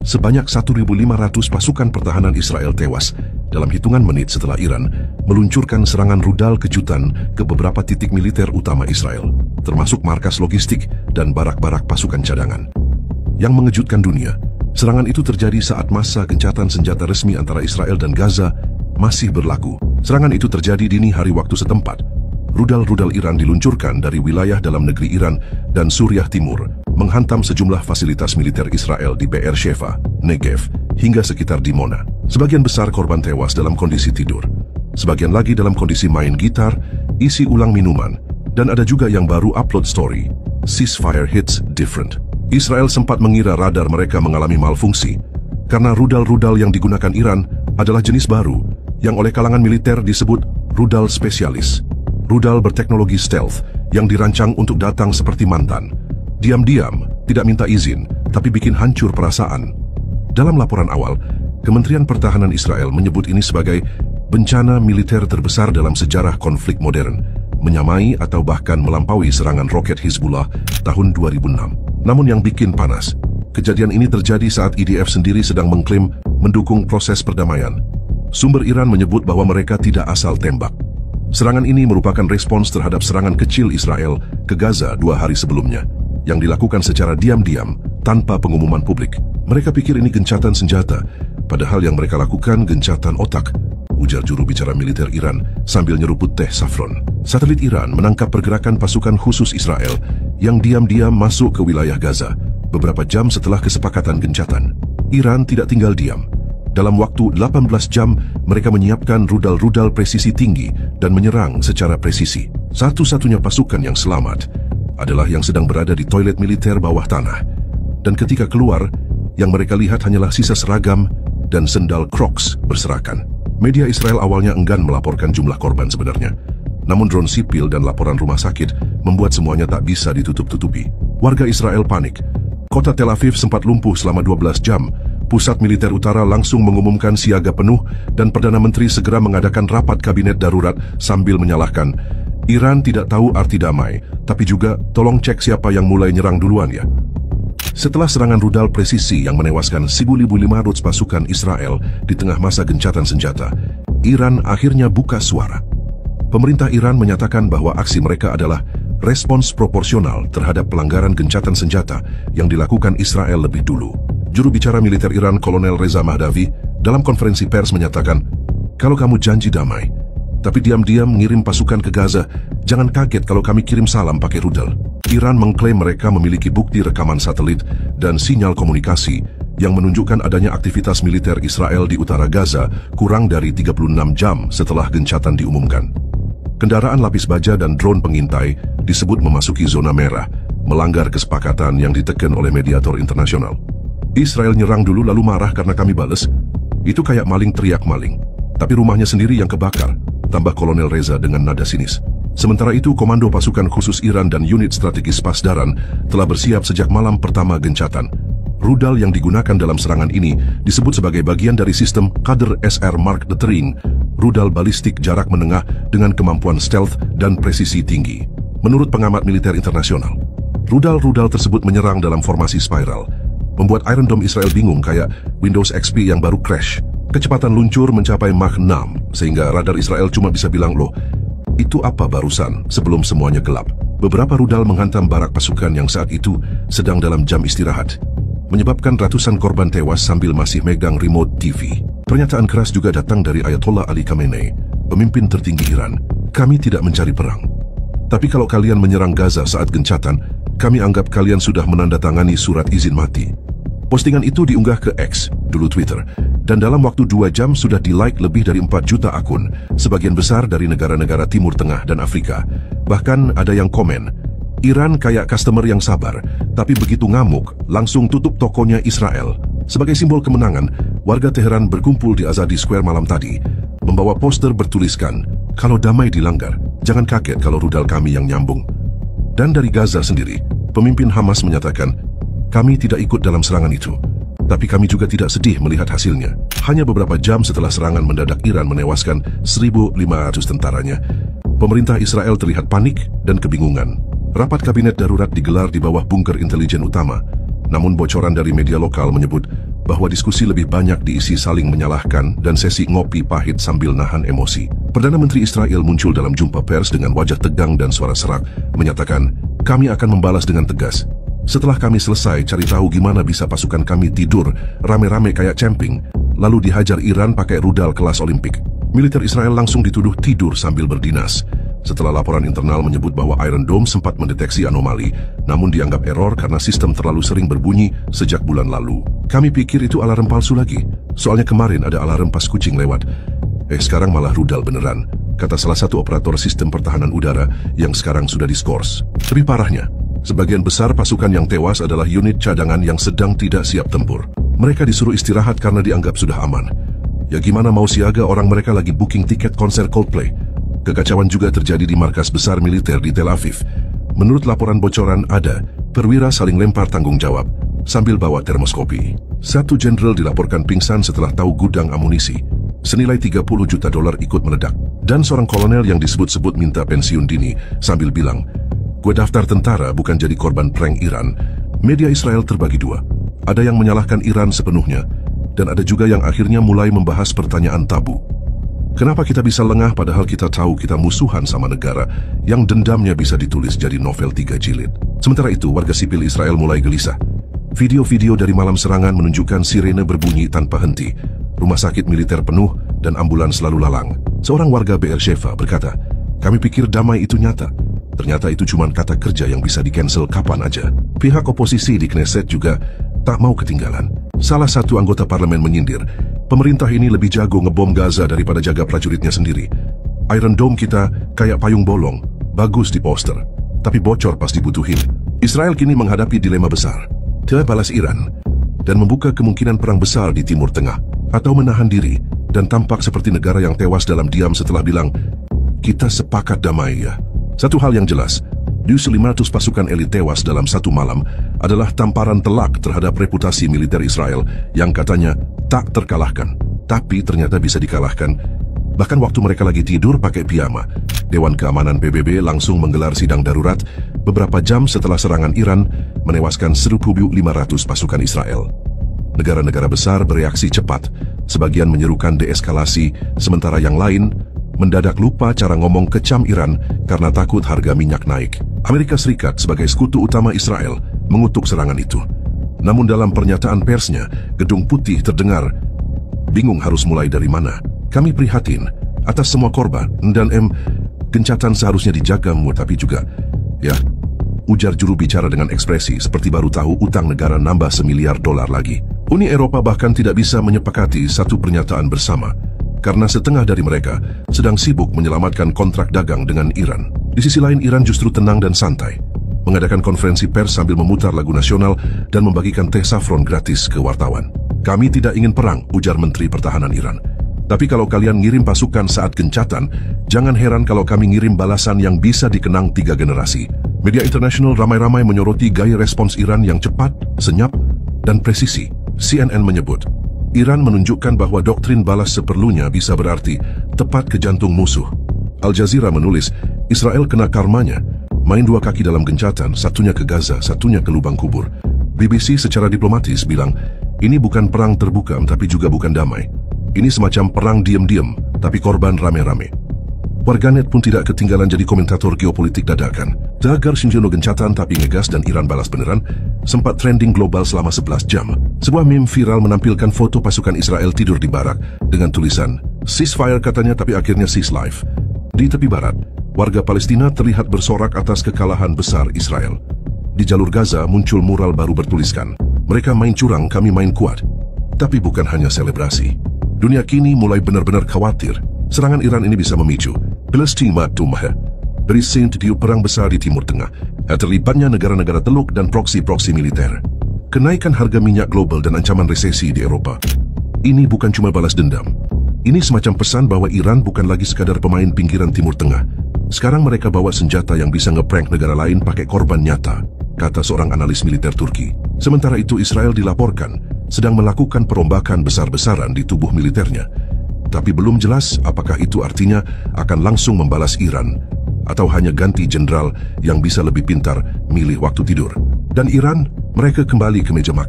Sebanyak 1.500 pasukan pertahanan Israel tewas dalam hitungan menit setelah Iran meluncurkan serangan rudal kejutan ke beberapa titik militer utama Israel, termasuk markas logistik dan barak-barak pasukan cadangan. Yang mengejutkan dunia, serangan itu terjadi saat masa gencatan senjata resmi antara Israel dan Gaza masih berlaku. Serangan itu terjadi dini hari waktu setempat. Rudal-rudal Iran diluncurkan dari wilayah dalam negeri Iran dan Suriah Timur, menghantam sejumlah fasilitas militer Israel di Be'er Sheva, Negev, hingga sekitar Dimona. Sebagian besar korban tewas dalam kondisi tidur. Sebagian lagi dalam kondisi main gitar, isi ulang minuman, dan ada juga yang baru upload story. Ceasefire hits different. Israel sempat mengira radar mereka mengalami malfungsi, karena rudal-rudal yang digunakan Iran adalah jenis baru, yang oleh kalangan militer disebut rudal spesialis. Rudal berteknologi stealth yang dirancang untuk datang seperti mantan. Diam-diam, tidak minta izin, tapi bikin hancur perasaan. Dalam laporan awal, Kementerian Pertahanan Israel menyebut ini sebagai bencana militer terbesar dalam sejarah konflik modern, menyamai atau bahkan melampaui serangan roket Hizbullah tahun 2006. Namun yang bikin panas, kejadian ini terjadi saat IDF sendiri sedang mengklaim mendukung proses perdamaian. Sumber Iran menyebut bahwa mereka tidak asal tembak. Serangan ini merupakan respons terhadap serangan kecil Israel ke Gaza 2 hari sebelumnya, yang dilakukan secara diam-diam tanpa pengumuman publik. Mereka pikir ini gencatan senjata, padahal yang mereka lakukan gencatan otak, ujar juru bicara militer Iran sambil nyeruput teh saffron. Satelit Iran menangkap pergerakan pasukan khusus Israel yang diam-diam masuk ke wilayah Gaza beberapa jam setelah kesepakatan gencatan. Iran tidak tinggal diam. Dalam waktu 18 jam, mereka menyiapkan rudal-rudal presisi tinggi dan menyerang secara presisi. Satu-satunya pasukan yang selamat adalah yang sedang berada di toilet militer bawah tanah. Dan ketika keluar, yang mereka lihat hanyalah sisa seragam dan sendal Crocs berserakan. Media Israel awalnya enggan melaporkan jumlah korban sebenarnya. Namun drone sipil dan laporan rumah sakit membuat semuanya tak bisa ditutup-tutupi. Warga Israel panik. Kota Tel Aviv sempat lumpuh selama 12 jam. Pusat Militer Utara langsung mengumumkan siaga penuh dan Perdana Menteri segera mengadakan rapat kabinet darurat sambil menyalahkan, Iran tidak tahu arti damai, tapi juga tolong cek siapa yang mulai nyerang duluan ya. Setelah serangan rudal presisi yang menewaskan 1.500 pasukan Israel di tengah masa gencatan senjata, Iran akhirnya buka suara. Pemerintah Iran menyatakan bahwa aksi mereka adalah respons proporsional terhadap pelanggaran gencatan senjata yang dilakukan Israel lebih dulu. Juru bicara militer Iran Kolonel Reza Mahdavi dalam konferensi pers menyatakan, kalau kamu janji damai, tapi diam-diam mengirim pasukan ke Gaza, jangan kaget kalau kami kirim salam pakai rudal. Iran mengklaim mereka memiliki bukti rekaman satelit dan sinyal komunikasi yang menunjukkan adanya aktivitas militer Israel di utara Gaza kurang dari 36 jam setelah gencatan diumumkan. Kendaraan lapis baja dan drone pengintai disebut memasuki zona merah, melanggar kesepakatan yang ditekan oleh mediator internasional. Israel nyerang dulu lalu marah karena kami bales. Itu kayak maling teriak maling. Tapi rumahnya sendiri yang kebakar, tambah Kolonel Reza dengan nada sinis. Sementara itu, Komando Pasukan Khusus Iran dan Unit Strategis Pasdaran telah bersiap sejak malam pertama gencatan. Rudal yang digunakan dalam serangan ini disebut sebagai bagian dari sistem Qadr SR Mark III, rudal balistik jarak menengah dengan kemampuan stealth dan presisi tinggi. Menurut pengamat militer internasional, rudal-rudal tersebut menyerang dalam formasi spiral, membuat Iron Dome Israel bingung kayak Windows XP yang baru crash. Kecepatan luncur mencapai Mach 6, sehingga radar Israel cuma bisa bilang, loh, itu apa barusan sebelum semuanya gelap. Beberapa rudal menghantam barak pasukan yang saat itu sedang dalam jam istirahat, menyebabkan ratusan korban tewas sambil masih megang remote TV. Pernyataan keras juga datang dari Ayatollah Ali Khamenei, pemimpin tertinggi Iran. Kami tidak mencari perang. Tapi kalau kalian menyerang Gaza saat gencatan, kami anggap kalian sudah menandatangani surat izin mati. Postingan itu diunggah ke X, dulu Twitter, dan dalam waktu 2 jam sudah di-like lebih dari 4 juta akun, sebagian besar dari negara-negara Timur Tengah dan Afrika. Bahkan ada yang komen, Iran kayak customer yang sabar, tapi begitu ngamuk, langsung tutup tokonya Israel. Sebagai simbol kemenangan, warga Teheran berkumpul di Azadi Square malam tadi, membawa poster bertuliskan, kalau damai dilanggar, jangan kaget kalau rudal kami yang nyambung. Dan dari Gaza sendiri, pemimpin Hamas menyatakan, kami tidak ikut dalam serangan itu, tapi kami juga tidak sedih melihat hasilnya. Hanya beberapa jam setelah serangan mendadak Iran menewaskan 1.500 tentaranya, pemerintah Israel terlihat panik dan kebingungan. Rapat kabinet darurat digelar di bawah bunker intelijen utama, namun bocoran dari media lokal menyebut bahwa diskusi lebih banyak diisi saling menyalahkan dan sesi ngopi pahit sambil nahan emosi. Perdana Menteri Israel muncul dalam jumpa pers dengan wajah tegang dan suara serak, menyatakan, "Kami akan membalas dengan tegas. Setelah kami selesai cari tahu gimana bisa pasukan kami tidur rame-rame kayak camping, lalu dihajar Iran pakai rudal kelas Olimpik." Militer Israel langsung dituduh tidur sambil berdinas. Setelah laporan internal menyebut bahwa Iron Dome sempat mendeteksi anomali, namun dianggap error karena sistem terlalu sering berbunyi sejak bulan lalu. "Kami pikir itu alarm palsu lagi. Soalnya kemarin ada alarm pas kucing lewat. Sekarang malah rudal beneran," kata salah satu operator sistem pertahanan udara yang sekarang sudah diskors. Lebih parahnya, sebagian besar pasukan yang tewas adalah unit cadangan yang sedang tidak siap tempur. Mereka disuruh istirahat karena dianggap sudah aman. Ya gimana mau siaga orang mereka lagi booking tiket konser Coldplay? Kekacauan juga terjadi di markas besar militer di Tel Aviv. Menurut laporan bocoran ada, perwira saling lempar tanggung jawab sambil bawa termoskopi. Satu jenderal dilaporkan pingsan setelah tahu gudang amunisi senilai $30 juta ikut meledak. Dan seorang kolonel yang disebut-sebut minta pensiun dini sambil bilang, "Gue daftar tentara bukan jadi korban prank Iran." Media Israel terbagi dua. Ada yang menyalahkan Iran sepenuhnya, dan ada juga yang akhirnya mulai membahas pertanyaan tabu. Kenapa kita bisa lengah padahal kita tahu kita musuhan sama negara yang dendamnya bisa ditulis jadi novel 3 jilid? Sementara itu, warga sipil Israel mulai gelisah. Video-video dari malam serangan menunjukkan sirene berbunyi tanpa henti. Rumah sakit militer penuh dan ambulans selalu lalang. Seorang warga Beersheva berkata, "Kami pikir damai itu nyata. Ternyata itu cuma kata kerja yang bisa di-cancel kapan aja." Pihak oposisi di Knesset juga tak mau ketinggalan. Salah satu anggota parlemen menyindir, "Pemerintah ini lebih jago ngebom Gaza daripada jaga prajuritnya sendiri. Iron Dome kita kayak payung bolong, bagus di poster, tapi bocor pas dibutuhin." Israel kini menghadapi dilema besar. Dia balas Iran dan membuka kemungkinan perang besar di Timur Tengah, atau menahan diri dan tampak seperti negara yang tewas dalam diam setelah bilang, "Kita sepakat damai ya." Satu hal yang jelas, 500 pasukan elit tewas dalam satu malam adalah tamparan telak terhadap reputasi militer Israel yang katanya tak terkalahkan, tapi ternyata bisa dikalahkan. Bahkan waktu mereka lagi tidur pakai piyama, Dewan Keamanan PBB langsung menggelar sidang darurat beberapa jam setelah serangan Iran menewaskan 1.500 pasukan Israel. Negara-negara besar bereaksi cepat, sebagian menyerukan deeskalasi, sementara yang lain mendadak lupa cara ngomong kecam Iran karena takut harga minyak naik. Amerika Serikat sebagai sekutu utama Israel mengutuk serangan itu. Namun dalam pernyataan persnya, Gedung Putih terdengar, "Bingung harus mulai dari mana. Kami prihatin atas semua korban dan gencatan seharusnya dijaga tapi juga, ya," ujar juru bicara dengan ekspresi seperti baru tahu utang negara nambah $1 miliar lagi. Uni Eropa bahkan tidak bisa menyepakati satu pernyataan bersama, karena setengah dari mereka sedang sibuk menyelamatkan kontrak dagang dengan Iran. Di sisi lain, Iran justru tenang dan santai, mengadakan konferensi pers sambil memutar lagu nasional dan membagikan teh saffron gratis ke wartawan. "Kami tidak ingin perang," ujar Menteri Pertahanan Iran. "Tapi kalau kalian ngirim pasukan saat gencatan, jangan heran kalau kami ngirim balasan yang bisa dikenang 3 generasi. Media internasional ramai-ramai menyoroti gaya respons Iran yang cepat, senyap, dan presisi. CNN menyebut, Iran menunjukkan bahwa doktrin balas seperlunya bisa berarti tepat ke jantung musuh. Al Jazeera menulis, Israel kena karmanya, main 2 kaki dalam gencatan, satunya ke Gaza, satunya ke lubang kubur. BBC secara diplomatis bilang, ini bukan perang terbuka tapi juga bukan damai. Ini semacam perang diam-diam, tapi korban rame-rame. Warganet pun tidak ketinggalan jadi komentator geopolitik dadakan. Dagar Shinjono gencatan tapi ngegas dan Iran balas beneran sempat trending global selama 11 jam. Sebuah meme viral menampilkan foto pasukan Israel tidur di barak dengan tulisan, "Ceasefire" katanya tapi akhirnya cease life. Di tepi barat, warga Palestina terlihat bersorak atas kekalahan besar Israel. Di jalur Gaza muncul mural baru bertuliskan, "Mereka main curang, kami main kuat." Tapi bukan hanya selebrasi. Dunia kini mulai benar-benar khawatir serangan Iran ini bisa memicu Palestina berising tiup perang besar di Timur Tengah, terlibatnya negara-negara teluk dan proksi-proksi militer, kenaikan harga minyak global dan ancaman resesi di Eropa. Ini bukan cuma balas dendam. Ini semacam pesan bahwa Iran bukan lagi sekadar pemain pinggiran Timur Tengah. Sekarang mereka bawa senjata yang bisa ngeprank negara lain pakai korban nyata, kata seorang analis militer Turki. Sementara itu Israel dilaporkan sedang melakukan perombakan besar-besaran di tubuh militernya. Tapi belum jelas apakah itu artinya akan langsung membalas Iran atau hanya ganti jenderal yang bisa lebih pintar milih waktu tidur. Dan Iran, mereka kembali ke meja makan.